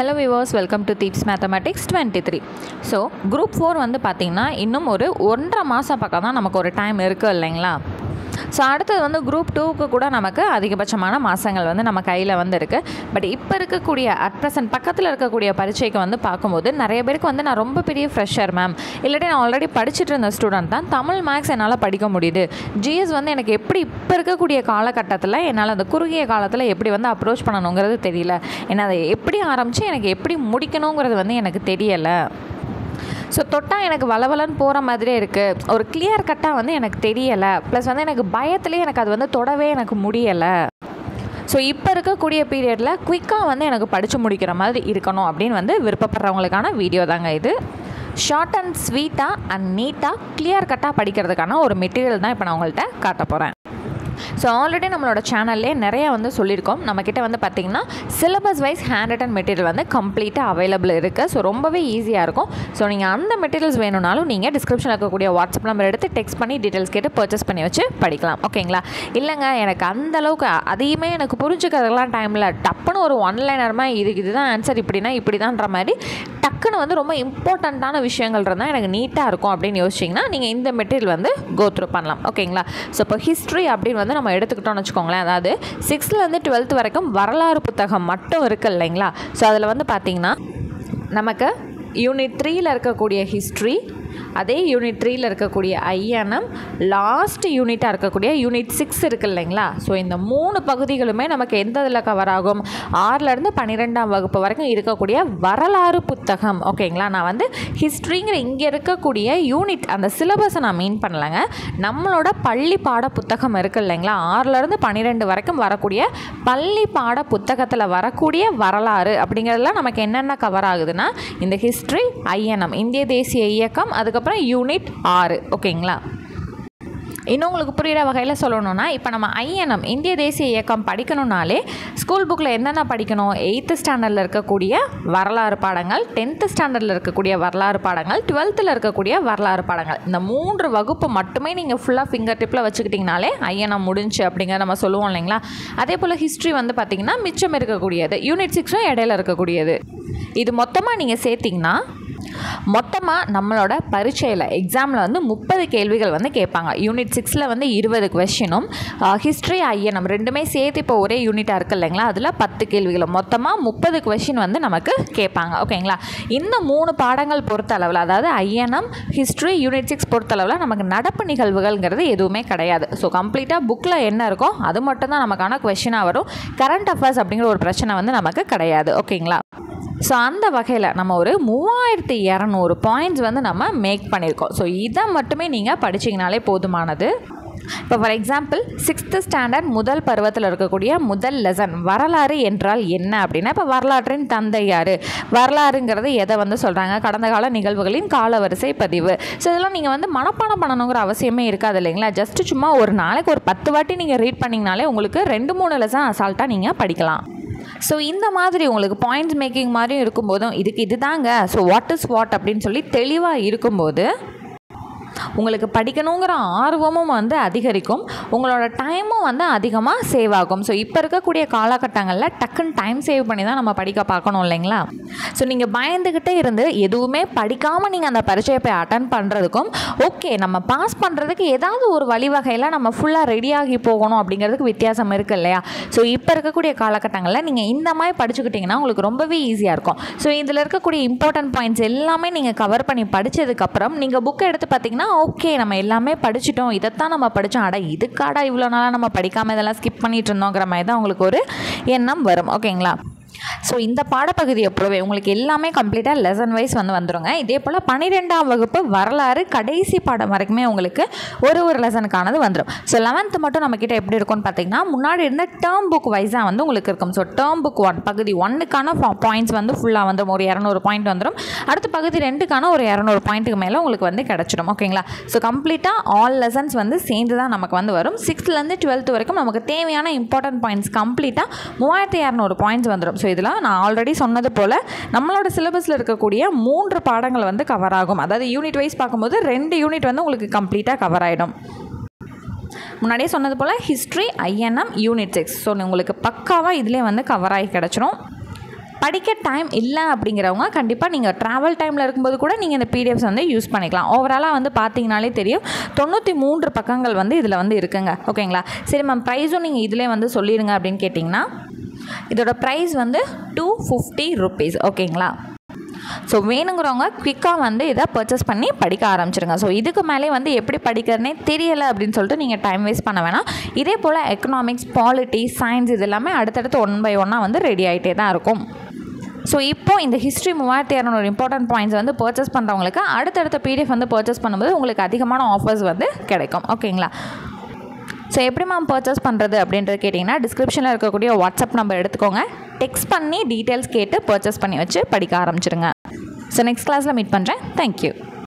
Hello viewers, welcome to Teach Mathematics 23. So group 4 வந்து பார்த்தீங்கன்னா இன்னும் ஒரு 1.5 மாதம் பக்கம் தான் நமக்கு ஒரு டைம் இருக்குது இல்லைங்களா. ஸோ அடுத்தது வந்து குரூப் 2க்கு கூட நமக்கு அதிகபட்சமான மாதங்கள் வந்து நம்ம கையில் வந்து இருக்குது. பட் இப்போ இருக்கக்கூடிய அட் ப்ரெசன்ட் பக்கத்தில் இருக்கக்கூடிய பரீட்சைக்கு வந்து பார்க்கும்போது நிறைய பேருக்கு வந்து நான் ரொம்ப பெரிய ஃப்ரெஷர் மேம், இல்லாட்டி நான் ஆல்ரெடி படிச்சுட்டு இருந்த ஸ்டூடெண்ட் தான், தமிழ் மேக்ஸ் என்னால் படிக்க முடியுது, ஜிஎஸ் வந்து எனக்கு எப்படி இப்போ இருக்கக்கூடிய காலகட்டத்தில் என்னால் அந்த குறுகிய காலத்தில் எப்படி வந்து அப்ரோச் பண்ணணுங்கிறது தெரியல, ஏன்னா அதை எப்படி ஆரம்பித்து எனக்கு எப்படி முடிக்கணுங்கிறது வந்து எனக்கு தெரியலை. ஸோ தொட்டால் எனக்கு வளவலன்னு போகிற மாதிரியே இருக்குது, ஒரு கிளியர் கட்டாக வந்து எனக்கு தெரியலை, ப்ளஸ் வந்து எனக்கு பயத்துலேயே எனக்கு அது வந்து தொடவே எனக்கு முடியலை. ஸோ இப்போ இருக்கக்கூடிய பீரியடில் குயிக்காக வந்து எனக்கு படித்து முடிக்கிற மாதிரி இருக்கணும் அப்படின்னு வந்து விருப்பப்படுறவங்களுக்கான வீடியோ தாங்க இது. ஷார்ட் அண்ட் ஸ்வீட்டாக அண்ட் நீட்டாக கிளியர் கட்டாக படிக்கிறதுக்கான ஒரு மெட்டீரியல் தான் இப்போ நான் உங்கள்கிட்ட காட்ட போகிறேன். ஸோ ஆல்ரெடி நம்மளோட சேனல்லே நிறையா வந்து சொல்லியிருக்கோம். நம்மக்கிட்ட வந்து பார்த்திங்கன்னா syllabus wise hand written material வந்து கம்ப்ளீட்டாக அவைலபிள் இருக்குது. ஸோ ரொம்பவே ஈஸியாக இருக்கும். ஸோ நீங்கள் அந்த மெட்டீரியல்ஸ் வேணும்னாலும் நீங்கள் டிஸ்கிரிப்ஷனில் இருக்கக்கூடிய வாட்ஸ்அப் நம்பர் எடுத்து டெக்ஸ்ட் பண்ணி டீட்டெயில்ஸ் கேட்டு பர்ச்சேஸ் பண்ணி வச்சு படிக்கலாம். ஓகேங்களா? இல்லைங்க எனக்கு அந்தளவுக்கு அதையுமே எனக்கு புரிஞ்சுக்கிறதுலாம் டைமில் டப்புன்னு ஒரு ஒன்லைனர்மாக இதுதான் ஆன்சர் இப்படின்னா இப்படி தான்ற மாதிரி டக்குன்னு வந்து ரொம்ப இம்பார்ட்டண்ட்டான விஷயங்கள் இருந்தால் எனக்கு நீட்டாக இருக்கும் அப்படின்னு யோசிச்சிங்கன்னா நீங்கள் இந்த மெட்டீரியல் வந்து கோ த்ரூ பண்ணலாம். ஓகேங்களா? ஸோ இப்போ ஹிஸ்ட்ரி அப்படின்னு வந்து நம்ம எடுத்துக்கிட்டோம்னு வச்சுக்கோங்களேன், அதாவது 6th to 12th வரைக்கும் வரலாறு புத்தகம் மட்டும் இருக்குது இல்லைங்களா. ஸோ அதில் வந்து பார்த்திங்கன்னா நமக்கு யூனிட் 3ல் இருக்கக்கூடிய ஹிஸ்ட்ரி, அதே யூனிட் 3ல் இருக்கக்கூடிய ஐஎன்எம், லாஸ்ட் யூனிட்டாக இருக்கக்கூடிய யூனிட் 6 இருக்குது இல்லைங்களா. ஸோ இந்த 3 பகுதிகளுமே நமக்கு எந்த இதில் கவர் ஆகும், 6லேருந்து 12ஆம் வகுப்பு வரைக்கும் இருக்கக்கூடிய வரலாறு புத்தகம். ஓகேங்களா? நான் வந்து ஹிஸ்ட்ரிங்கிற இங்கே இருக்கக்கூடிய யூனிட் அந்த சிலபஸை நான் மீன் பண்ணலைங்க, நம்மளோட பள்ளி பாட புத்தகம் இருக்குது இல்லைங்களா, 6லேருந்து 12 வரைக்கும் வரக்கூடிய பள்ளி பாட புத்தகத்தில் வரக்கூடிய வரலாறு அப்படிங்கிறதுல நமக்கு என்னென்ன கவர் ஆகுதுன்னா இந்த ஹிஸ்ட்ரி, ஐஎன்எம் இந்திய தேசிய இயக்கம், அதுக்கப்புறம் யூனிட் 6. ஓகேங்களா? இன்னும் உங்களுக்கு புரிகிற வகையில் சொல்லணும்னா இப்போ நம்ம ஐஎன்எம் இந்திய தேசிய இயக்கம் படிக்கணும்னாலே ஸ்கூல் புக்கில் என்னென்ன படிக்கணும், 8th ஸ்டாண்டர்டில் இருக்கக்கூடிய வரலாறு பாடங்கள், 10th ஸ்டாண்டர்டில் இருக்கக்கூடிய வரலாறு பாடங்கள், 12th இருக்கக்கூடிய வரலாறு பாடங்கள், இந்த 3 வகுப்பு மட்டுமே நீங்கள் ஃபுல்லாக ஃபிங்கர் டிப்பில் வச்சுக்கிட்டிங்கனாலே ஐஎன்எம் முடிஞ்சு அப்படிங்கிறத நம்ம சொல்லுவோம் இல்லைங்களா. அதே போல் ஹிஸ்ட்ரி வந்து பார்த்திங்கன்னா மிச்சம் இருக்கக்கூடியது, யூனிட் 6 இடையில இருக்கக்கூடியது, இது மொத்தமாக நீங்கள் சேர்த்திங்கன்னா மொத்தமாக நம்மளோட பரீட்சையில் எக்ஸாமில் வந்து 30 கேள்விகள் வந்து கேட்பாங்க. யூனிட் 6ல் வந்து 20 கொஸ்டினும், ஹிஸ்ட்ரி ஐஎன்எம் ரெண்டுமே சேர்த்து இப்போ ஒரே யூனிட்டாக இருக்குது இல்லைங்களா, அதில் 10 கேள்விகளும், மொத்தமாக 30 கொஸ்டின் வந்து நமக்கு கேட்பாங்க. ஓகேங்களா? இந்த 3 பாடங்கள் பொறுத்தளவில், அதாவது ஐஎன்எம், ஹிஸ்ட்ரி, யூனிட் 6 பொறுத்தளவில் நமக்கு நடப்பு நிகழ்வுகள்ங்கிறது எதுவுமே கிடையாது. ஸோ கம்ப்ளீட்டாக புக்கில் என்ன இருக்கோ அது மட்டும்தான் நமக்கான கொஸ்டினாக வரும். கரண்ட் அஃபேர்ஸ் அப்படிங்கிற ஒரு பிரச்சனை வந்து நமக்கு கிடையாது. ஓகேங்களா? ஸோ அந்த வகையில் நம்ம ஒரு 3200 பாயிண்ட்ஸ் வந்து நம்ம மேக் பண்ணியிருக்கோம். ஸோ இதை மட்டுமே நீங்கள் படிச்சிங்கனாலே போதுமானது. இப்போ ஃபார் எக்ஸாம்பிள் 6th ஸ்டாண்டர்ட் முதல் பருவத்தில் இருக்கக்கூடிய முதல் லெசன் வரலாறு என்றால் என்ன அப்படின்னா, இப்போ வரலாற்றின் தந்தை யார், வரலாறுங்கிறது எதை வந்து சொல்கிறாங்க, கடந்த கால நிகழ்வுகளின் காலவரிசை பதிவு. ஸோ இதெல்லாம் நீங்கள் வந்து மனப்பாடம் பண்ணணுங்கிற அவசியமே இருக்காது இல்லைங்களா. ஜஸ்ட்டு சும்மா ஒரு நாளைக்கு ஒரு 10 வாட்டி நீங்கள் ரீட் பண்ணிங்கனாலே உங்களுக்கு 2-3 லெசன் அசால்ட்டாக நீங்கள் படிக்கலாம். ஸோ இந்த மாதிரி உங்களுக்கு பாயிண்ட்ஸ் மேக்கிங் மாதிரியும் இருக்கும்போதும் இது தாங்க, ஸோ வாட் இஸ் வாட் அப்படின்னு சொல்லி தெளிவாக இருக்கும்போது உங்களுக்கு படிக்கணுங்கிற ஆர்வமும் வந்து அதிகரிக்கும், உங்களோட டைமும் வந்து அதிகமாக சேவ் ஆகும். ஸோ இப்போ இருக்கக்கூடிய காலகட்டங்களில் டக்குன்னு டைம் சேவ் பண்ணி தான் நம்ம படிக்க பார்க்கணும் இல்லைங்களா. ஸோ நீங்கள் பயந்துக்கிட்டே இருந்து எதுவுமே படிக்காமல் நீங்கள் அந்த பரீட்சையை போய் அட்டன் பண்ணுறதுக்கும், ஓகே நம்ம பாஸ் பண்ணுறதுக்கு ஏதாவது ஒரு வழிவகையில் நம்ம ஃபுல்லாக ரெடியாகி போகணும் அப்படிங்கிறதுக்கு வித்தியாசம் இருக்குது இல்லையா. ஸோ இப்போ இருக்கக்கூடிய காலகட்டங்களில் நீங்கள் இந்த மாதிரி படிச்சுக்கிட்டிங்கன்னா உங்களுக்கு ரொம்பவே ஈஸியாக இருக்கும். ஸோ இதில் இருக்கக்கூடிய இம்பார்ட்டன்ட் பாயிண்ட்ஸ் எல்லாமே நீங்கள் கவர் பண்ணி படித்ததுக்கப்புறம் நீங்கள் புக்கை எடுத்து பார்த்தீங்கன்னா ஓகே நம்ம எல்லாமே படிச்சிட்டோம், இதைத்தான் நம்ம படித்தோம், அட இதுக்காடா இவ்வளோ நாளாக நம்ம படிக்காமல் இதெல்லாம் ஸ்கிப் பண்ணிட்டு இருந்தோங்கிற மாதிரி தான் உங்களுக்கு ஒரு எண்ணம் வரும். ஓகேங்களா? ஸோ இந்த பாடப்பகுதியை பொறுவே உங்களுக்கு எல்லாமே கம்ப்ளீட்டாக லெசன் வைஸ் வந்து வந்துடுங்க. இதே போல் 12ஆம் வகுப்பு வரலாறு கடைசி பாடம் வரைக்குமே உங்களுக்கு ஒரு லெசனுக்கானது வந்துடும். ஸோ 11th மட்டும் நம்மக்கிட்ட எப்படி இருக்கும்னு பார்த்தீங்கன்னா முன்னாடி இருந்த டேர்ம் புக் வைஸாக வந்து உங்களுக்கு இருக்கும். ஸோ டேர்ம் புக் 1 பகுதி 1க்கான பாயிண்ட்ஸ் வந்து ஃபுல்லாக வந்துடும், ஒரு 200 பாயிண்ட் வந்துடும். அடுத்து பகுதி 2க்கான ஒரு 200 பாயிண்ட்டுக்கு மேலே உங்களுக்கு வந்து கிடச்சிடும். ஓகேங்களா? ஸோ கம்ப்ளீட்டாக ஆல் லெசன்ஸ் வந்து சேர்ந்து தான் நமக்கு வந்து வரும். 6th to 12th வரைக்கும் நமக்கு தேவையான இம்பார்ட்டன்ட் பாயிண்ட்ஸ் கம்ப்ளீட்டாக 3200 பாயிண்ட்ஸ் வந்துடும். ஸோ இதில் நான் ஆல்ரெடி சொன்னது போல் நம்மளோட சிலபஸில் இருக்கக்கூடிய 3 பாடங்கள் வந்து கவர் ஆகும். அதாவது யூனிட் வைஸ் பார்க்கும்போது 2 யூனிட் வந்து உங்களுக்கு கம்ப்ளீட்டாக கவர் ஆகிடும். முன்னாடியே சொன்னது போல் ஹிஸ்ட்ரி, ஐஎன்எம், யூனிட் 6 ஸோ உங்களுக்கு பக்காவாக இதிலே வந்து கவர் ஆகி கிடச்சிரும். படிக்க டைம் இல்லை அப்படிங்கிறவங்க கண்டிப்பாக நீங்கள் ட்ராவல் டைமில் இருக்கும்போது கூட நீங்கள் இந்த பிடிஎஃப்ஸ் வந்து யூஸ் பண்ணிக்கலாம். ஓவராலாக வந்து பார்த்தீங்கனாலே தெரியும் 93 பக்கங்கள் வந்து இதில் வந்து இருக்குங்க. ஓகேங்களா? சரி மேம், ப்ரைஸும் நீங்கள் இதிலே வந்து சொல்லிடுங்க அப்படின்னு கேட்டிங்கன்னா இதோட ப்ரைஸ் வந்து 250 rupees. ஓகேங்களா? ஸோ வேணுங்கிறவங்க குயிக்காக வந்து இதை பர்ச்சேஸ் பண்ணி படிக்க ஆரம்பிச்சிருங்க. ஸோ இதுக்கு மேலே வந்து எப்படி படிக்கிறதுனே தெரியலை அப்படின்னு சொல்லிட்டு நீங்கள் டைம் வேஸ்ட் பண்ண வேணாம். இதே போல் எக்கனாமிக்ஸ், பாலிட்டி, சயின்ஸ் இது எல்லாமே அடுத்தடுத்து 1 by 1 வந்து ரெடி ஆகிட்டே தான் இருக்கும். ஸோ இப்போ இந்த ஹிஸ்ட்ரி 3200 இம்பார்ட்டன்ட் பாயிண்ட்ஸ் வந்து பர்ச்சேஸ் பண்ணுறவங்களுக்கு அடுத்தடுத்த பிடிஎஃப் வந்து பர்ச்சேஸ் பண்ணும்போது உங்களுக்கு அதிகமான ஆஃபர்ஸ் வந்து கிடைக்கும். ஓகேங்களா? ஸோ எப்படி மேம் பர்ச்சேஸ் பண்ணுறது அப்படின்றது கேட்டிங்கன்னா டிஸ்கிரிப்ஷனில் இருக்கக்கூடிய வாட்ஸ்அப் நம்பர் எடுத்துக்கோங்க. டெக்ஸ்ட் பண்ணி டீட்டெயில்ஸ் கேட்டு பர்ச்சேஸ் பண்ணி வச்சு படிக்க ஆரம்பிச்சிருங்க. ஸோ நெக்ஸ்ட் கிளாஸில் மீட் பண்ணுறேன். தேங்க்யூ.